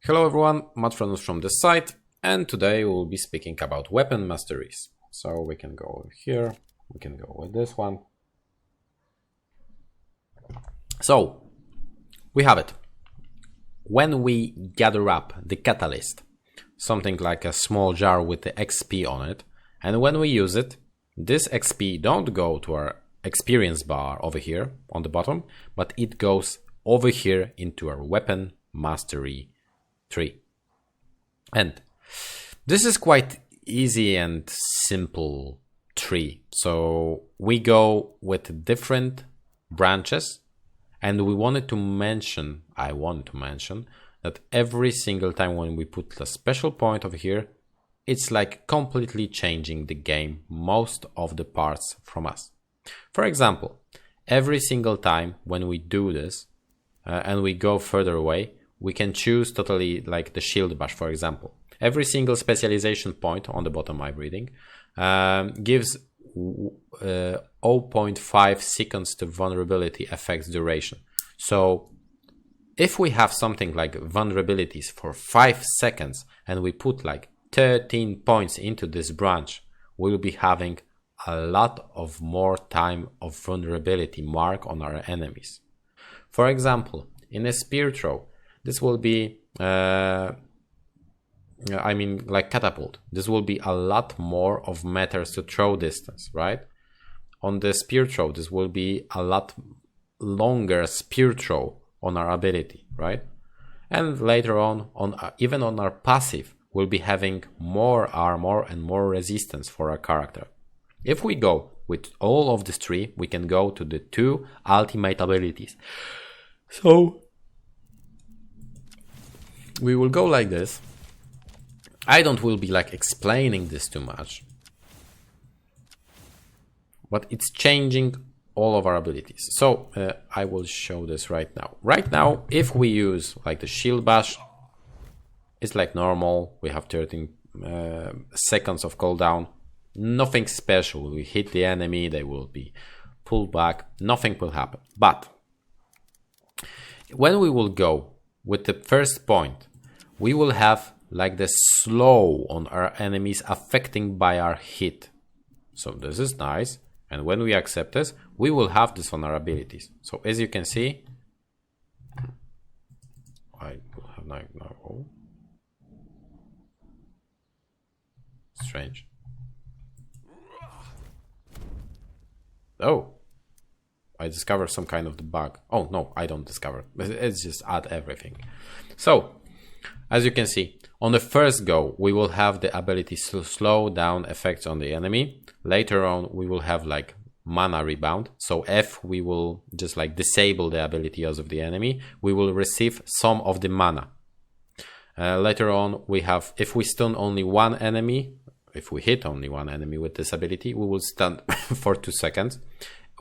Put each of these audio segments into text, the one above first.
Hello everyone, Matranus from this site, and today we'll be speaking about weapon masteries. So we can go here, we can go with this one. So we have it. When we gather up the catalyst, something like a small jar with the XP on it, and when we use it, this XP don't go to our experience bar over here on the bottom, but it goes over here into our weapon mastery tree. And this is quite easy and simple tree. So we go with different branches, and I want to mention that every single time when we put a special point over here, it's like completely changing the game, most of the parts from us. For example, every single time when we do this and we go further away, we can choose totally like the shield bash, for example. Every single specialization point on the bottom I'm reading gives 0.5 seconds to vulnerability effects duration. So if we have something like vulnerabilities for 5 seconds and we put like 13 points into this branch, we'll be having a lot of more time of vulnerability mark on our enemies. For example, in a spear throw, this will be, like catapult. This will be a lot more of meters to throw distance, right? On the spear throw, this will be a lot longer spear throw on our ability, right? And later on even on our passive, we'll be having more armor and more resistance for our character. If we go with all of this tree, we can go to the 2 ultimate abilities. So we will go like this. I will be like explaining this too much, but it's changing all of our abilities. So I will show this right now. Right now, if we use like the shield bash, it's like normal. We have 13 seconds of cooldown. Nothing special. We hit the enemy, they will be pulled back. Nothing will happen. But when we will go with the first point, we will have like the slow on our enemies affecting by our hit. So this is nice. And when we accept this, we will have this on our abilities. So as you can see, I will have now. Oh, strange. Oh, I discovered some kind of the bug. Oh no, I don't discover. It's just add everything. So as you can see, on the first go, we will have the ability to slow down effects on the enemy. Later on, we will have like mana rebound. So if we will just like disable the abilities of the enemy, we will receive some of the mana. Later on, we have, if we stun only one enemy, if we hit only one enemy with this ability, we will stun for 2 seconds.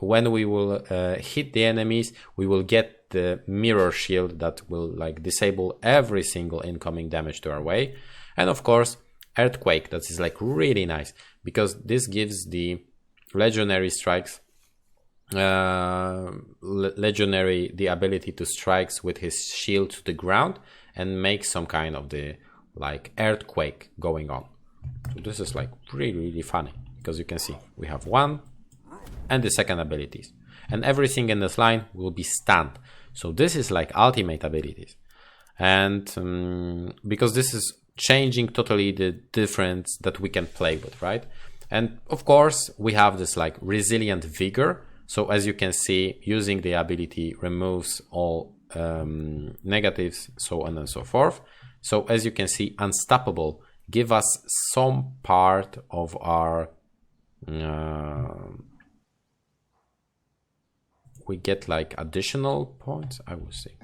When we will hit the enemies, we will get the mirror shield that will like disable every single incoming damage to our way. And of course, earthquake, that is like really nice because this gives the legendary strikes legendary the ability to strikes with his shield to the ground and make some kind of the like earthquake going on. So this is like really funny because you can see we have one and the second abilities, and everything in this line will be stunned. So this is like ultimate abilities, and because this is changing totally the difference that we can play with, right? And of course we have this like resilient vigor. So as you can see, using the ability removes all negatives, so on and so forth. So as you can see, unstoppable give us some part of our we get like additional points, I will say.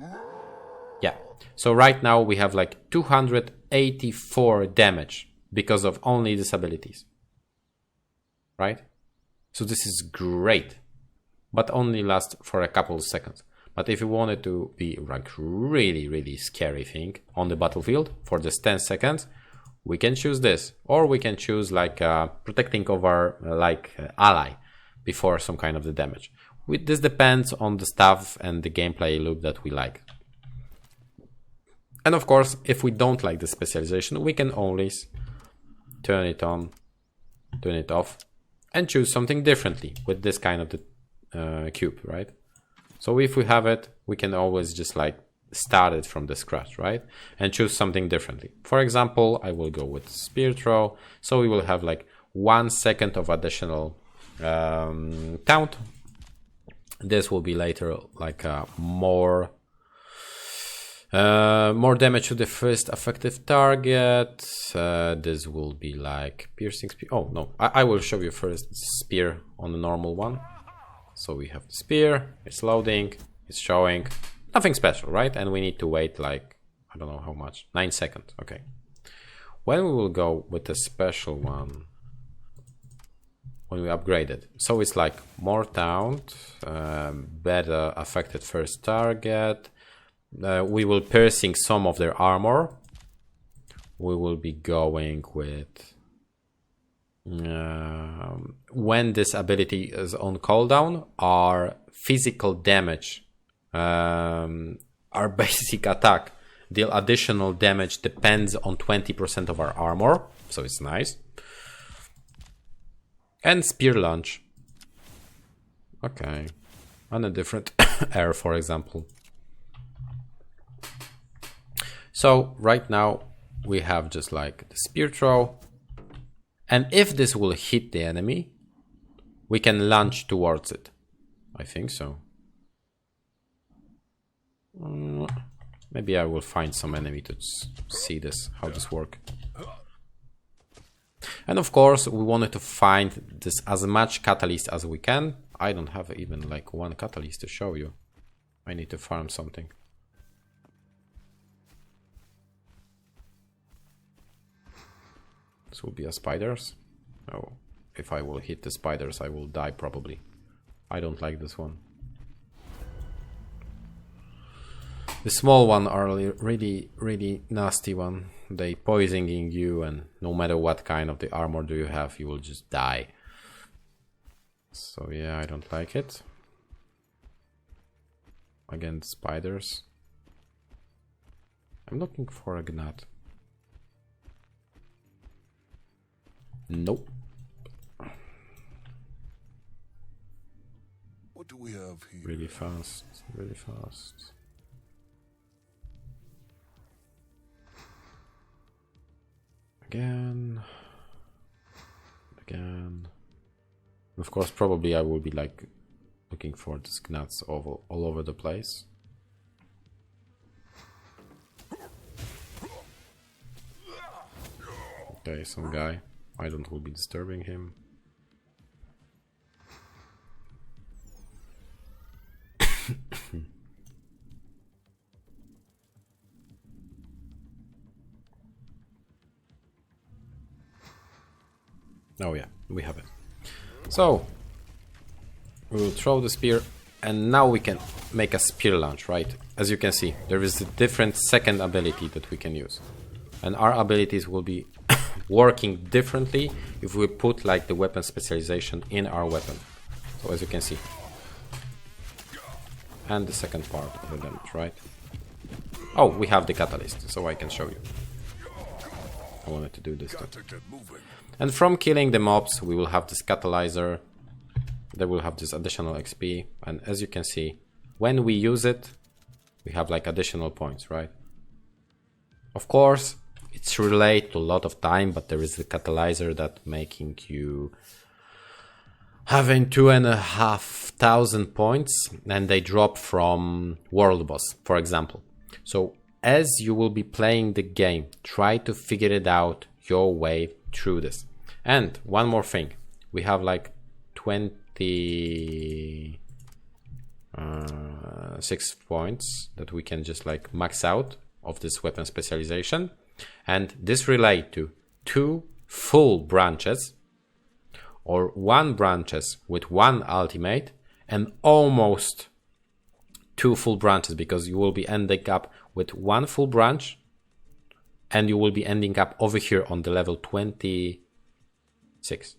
Yeah, so right now we have like 284 damage because of only disabilities, right? So this is great, but only lasts for a couple of seconds. But if you wanted to be like really scary thing on the battlefield for just 10 seconds, we can choose this, or we can choose like protecting of our ally before some kind of the damage. This depends on the stuff and the gameplay loop that we like. And of course, if we don't like the specialization, we can always turn it on, turn it off, and choose something differently with this kind of the cube, right? So if we have it, we can always just like start it from the scratch, right? And choose something differently. For example, I will go with spear throw. So we will have like 1 second of additional count. This will be later like more damage to the first effective target. This will be like piercing spear. Oh no, I will show you first spear on the normal one. So we have the spear, it's loading, it's showing, nothing special, right? And we need to wait like, I don't know how much, 9 seconds, okay. When we will go with the special one, when we upgrade it, so it's like more taunt, better affected first target. We will piercing some of their armor. We will be going with when this ability is on cooldown, our physical damage, our basic attack, deal additional damage depends on 20% of our armor, so it's nice. And spear launch. Okay, on a different air, for example. So right now we have just like the spear throw, and if this will hit the enemy, we can launch towards it. I think so. Maybe I will find some enemy to see this, how this works. And of course we wanted to find this as much catalyst as we can. I don't have even like 1 catalyst to show you. I need to farm something. This will be a spiders. Oh, if I will hit the spiders, I will die probably. I don't like this one. The small one are really nasty one. They poisoning you, and no matter what kind of the armor do you have, you will just die. So yeah, I don't like it. Again, spiders. I'm looking for a gnat. Nope. What do we have here? Really fast, really fast. Again. Of course, probably I will be like looking for these gnats all over the place. Okay, some guy. I don't will be disturbing him. Oh yeah, we have it. So we will throw the spear, and now we can make a spear launch, right? As you can see, there is a different second ability that we can use, and our abilities will be working differently if we put like the weapon specialization in our weapon. So as you can see, and the second part of the damage, right? Oh, we have the catalyst, so I can show you. I wanted to do this too. And from killing the mobs, we will have this catalyzer. They will have this additional XP, and as you can see, when we use it, we have like additional points, right? Of course, it's related to a lot of time, but there is the catalyzer that making you having 2,500 points, and they drop from world boss, for example. So as you will be playing the game, try to figure it out your way through this. And one more thing, we have like 26 points that we can just like max out of this weapon specialization, and this relate to 2 full branches or 1 branches with 1 ultimate, and almost 2 full branches, because you will be ending up with 1 full branch and you will be ending up over here on the level 26.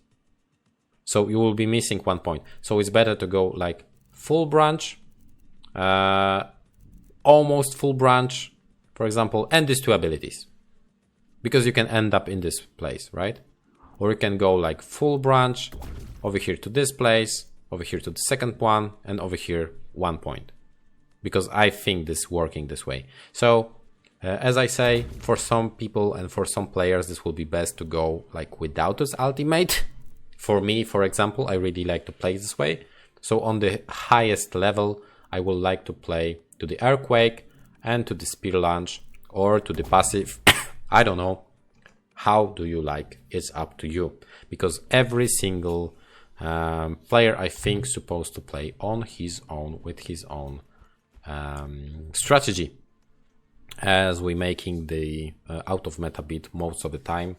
So you will be missing 1 point. So it's better to go like full branch, almost full branch, for example, and these two abilities, because you can end up in this place, right? Or you can go like full branch over here to this place, over here to the second one, and over here 1 point, because I think this is working this way. So as I say, for some people and for some players, this will be best to go like without this ultimate. For me, for example, I really like to play this way. So on the highest level, I would like to play to the Earthquake and to the Spear Launch or to the passive. I don't know. How do you like? It's up to you. Because every single player, I think, is supposed to play on his own with his own strategy, as we making the out of meta beat most of the time,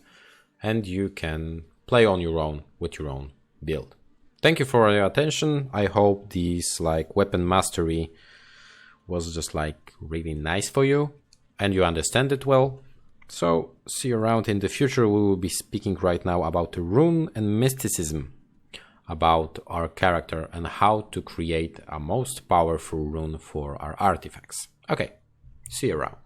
and you can play on your own with your own build. Thank you for your attention. I hope this like weapon mastery was just like really nice for you and you understand it well. So see you around in the future. We will be speaking right now about the rune and mysticism, about our character and how to create a most powerful rune for our artifacts. Okay, see you around.